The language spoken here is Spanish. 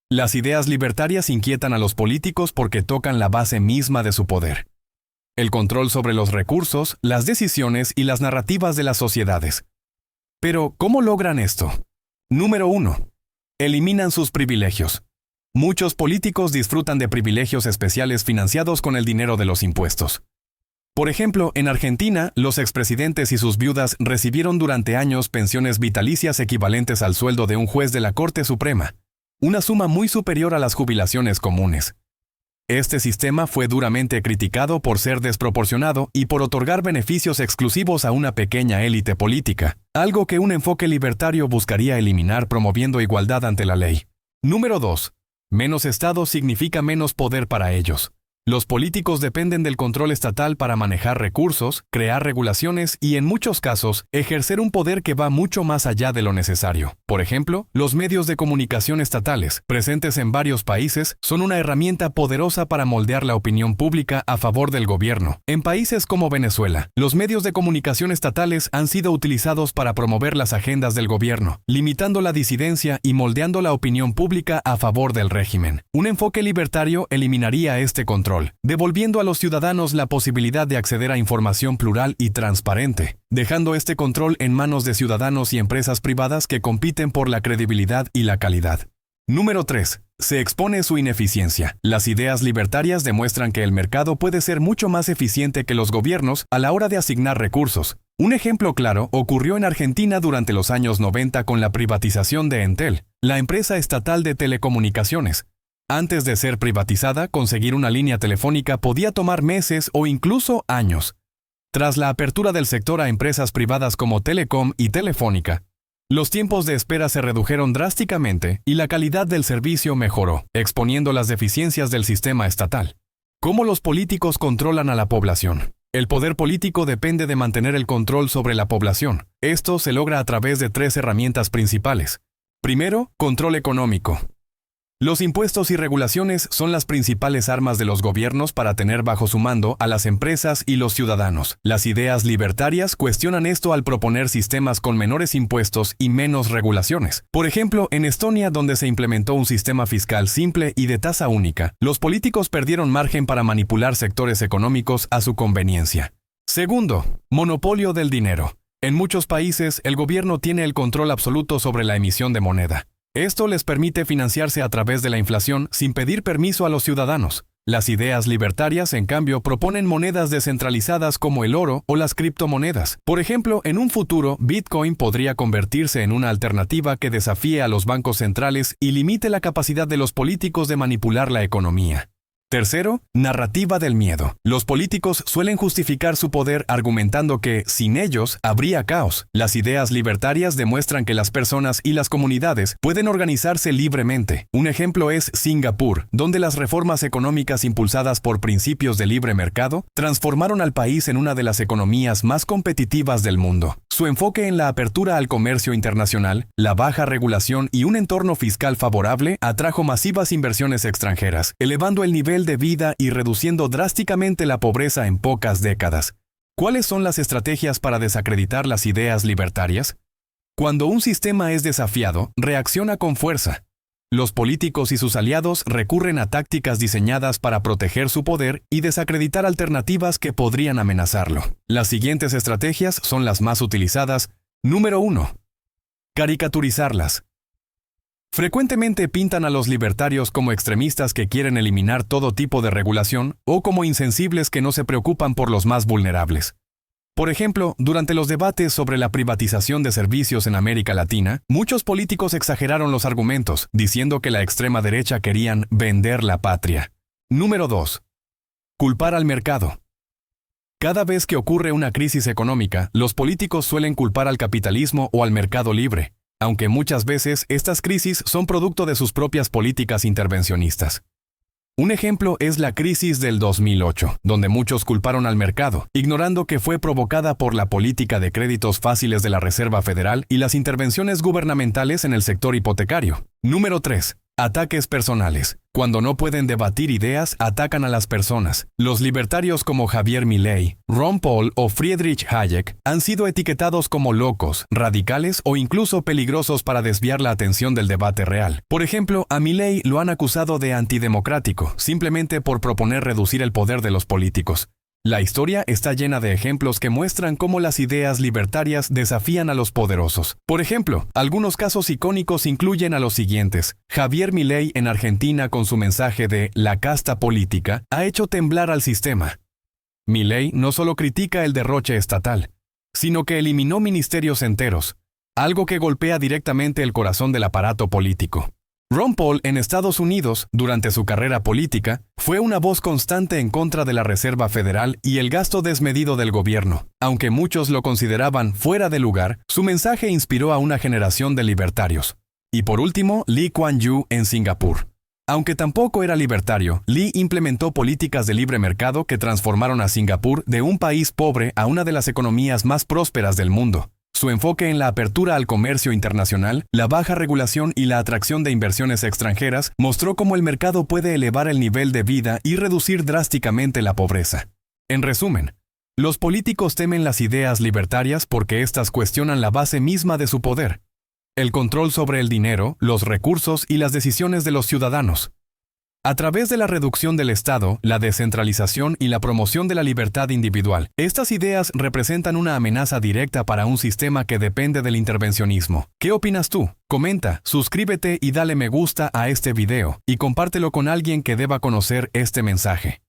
Las ideas libertarias inquietan a los políticos porque tocan la base misma de su poder. El control sobre los recursos, las decisiones y las narrativas de las sociedades. Pero, ¿cómo logran esto? Número 1. Eliminan sus privilegios. Muchos políticos disfrutan de privilegios especiales financiados con el dinero de los impuestos. Por ejemplo, en Argentina, los expresidentes y sus viudas recibieron durante años pensiones vitalicias equivalentes al sueldo de un juez de la Corte Suprema, una suma muy superior a las jubilaciones comunes. Este sistema fue duramente criticado por ser desproporcionado y por otorgar beneficios exclusivos a una pequeña élite política, algo que un enfoque libertario buscaría eliminar promoviendo igualdad ante la ley. Número 2. Menos Estado significa menos poder para ellos. Los políticos dependen del control estatal para manejar recursos, crear regulaciones y, en muchos casos, ejercer un poder que va mucho más allá de lo necesario. Por ejemplo, los medios de comunicación estatales, presentes en varios países, son una herramienta poderosa para moldear la opinión pública a favor del gobierno. En países como Venezuela, los medios de comunicación estatales han sido utilizados para promover las agendas del gobierno, limitando la disidencia y moldeando la opinión pública a favor del régimen. Un enfoque libertario eliminaría este control, devolviendo a los ciudadanos la posibilidad de acceder a información plural y transparente, dejando este control en manos de ciudadanos y empresas privadas que compiten por la credibilidad y la calidad. Número 3. Se expone su ineficiencia. Las ideas libertarias demuestran que el mercado puede ser mucho más eficiente que los gobiernos a la hora de asignar recursos. Un ejemplo claro ocurrió en Argentina durante los años 90 con la privatización de Entel, la empresa estatal de telecomunicaciones. Antes de ser privatizada, conseguir una línea telefónica podía tomar meses o incluso años. Tras la apertura del sector a empresas privadas como Telecom y Telefónica, los tiempos de espera se redujeron drásticamente y la calidad del servicio mejoró, exponiendo las deficiencias del sistema estatal. ¿Cómo los políticos controlan a la población? El poder político depende de mantener el control sobre la población. Esto se logra a través de 3 herramientas principales. Primero, control económico. Los impuestos y regulaciones son las principales armas de los gobiernos para tener bajo su mando a las empresas y los ciudadanos. Las ideas libertarias cuestionan esto al proponer sistemas con menores impuestos y menos regulaciones. Por ejemplo, en Estonia, donde se implementó un sistema fiscal simple y de tasa única, los políticos perdieron margen para manipular sectores económicos a su conveniencia. Segundo, monopolio del dinero. En muchos países, el gobierno tiene el control absoluto sobre la emisión de moneda. Esto les permite financiarse a través de la inflación sin pedir permiso a los ciudadanos. Las ideas libertarias, en cambio, proponen monedas descentralizadas como el oro o las criptomonedas. Por ejemplo, en un futuro, Bitcoin podría convertirse en una alternativa que desafíe a los bancos centrales y limite la capacidad de los políticos de manipular la economía. Tercero, narrativa del miedo. Los políticos suelen justificar su poder argumentando que, sin ellos, habría caos. Las ideas libertarias demuestran que las personas y las comunidades pueden organizarse libremente. Un ejemplo es Singapur, donde las reformas económicas impulsadas por principios de libre mercado transformaron al país en una de las economías más competitivas del mundo. Su enfoque en la apertura al comercio internacional, la baja regulación y un entorno fiscal favorable atrajo masivas inversiones extranjeras, elevando el nivel de vida y reduciendo drásticamente la pobreza en pocas décadas. ¿Cuáles son las estrategias para desacreditar las ideas libertarias? Cuando un sistema es desafiado, reacciona con fuerza. Los políticos y sus aliados recurren a tácticas diseñadas para proteger su poder y desacreditar alternativas que podrían amenazarlo. Las siguientes estrategias son las más utilizadas. Número 1. Caricaturizarlas. Frecuentemente pintan a los libertarios como extremistas que quieren eliminar todo tipo de regulación o como insensibles que no se preocupan por los más vulnerables. Por ejemplo, durante los debates sobre la privatización de servicios en América Latina, muchos políticos exageraron los argumentos, diciendo que la extrema derecha querían vender la patria. Número 2. Culpar al mercado. Cada vez que ocurre una crisis económica, los políticos suelen culpar al capitalismo o al mercado libre, aunque muchas veces estas crisis son producto de sus propias políticas intervencionistas. Un ejemplo es la crisis del 2008, donde muchos culparon al mercado, ignorando que fue provocada por la política de créditos fáciles de la Reserva Federal y las intervenciones gubernamentales en el sector hipotecario. Número 3. Ataques personales. Cuando no pueden debatir ideas, atacan a las personas. Los libertarios como Javier Milei, Ron Paul o Friedrich Hayek han sido etiquetados como locos, radicales o incluso peligrosos para desviar la atención del debate real. Por ejemplo, a Milei lo han acusado de antidemocrático, simplemente por proponer reducir el poder de los políticos. La historia está llena de ejemplos que muestran cómo las ideas libertarias desafían a los poderosos. Por ejemplo, algunos casos icónicos incluyen a los siguientes. Javier Milei en Argentina con su mensaje de «la casta política» ha hecho temblar al sistema. Milei no solo critica el derroche estatal, sino que eliminó ministerios enteros, algo que golpea directamente el corazón del aparato político. Ron Paul en Estados Unidos, durante su carrera política, fue una voz constante en contra de la Reserva Federal y el gasto desmedido del gobierno. Aunque muchos lo consideraban fuera de lugar, su mensaje inspiró a una generación de libertarios. Y por último, Lee Kuan Yew en Singapur. Aunque tampoco era libertario, Lee implementó políticas de libre mercado que transformaron a Singapur de un país pobre a una de las economías más prósperas del mundo. Su enfoque en la apertura al comercio internacional, la baja regulación y la atracción de inversiones extranjeras mostró cómo el mercado puede elevar el nivel de vida y reducir drásticamente la pobreza. En resumen, los políticos temen las ideas libertarias porque éstas cuestionan la base misma de su poder: el control sobre el dinero, los recursos y las decisiones de los ciudadanos. A través de la reducción del Estado, la descentralización y la promoción de la libertad individual, estas ideas representan una amenaza directa para un sistema que depende del intervencionismo. ¿Qué opinas tú? Comenta, suscríbete y dale me gusta a este video, y compártelo con alguien que deba conocer este mensaje.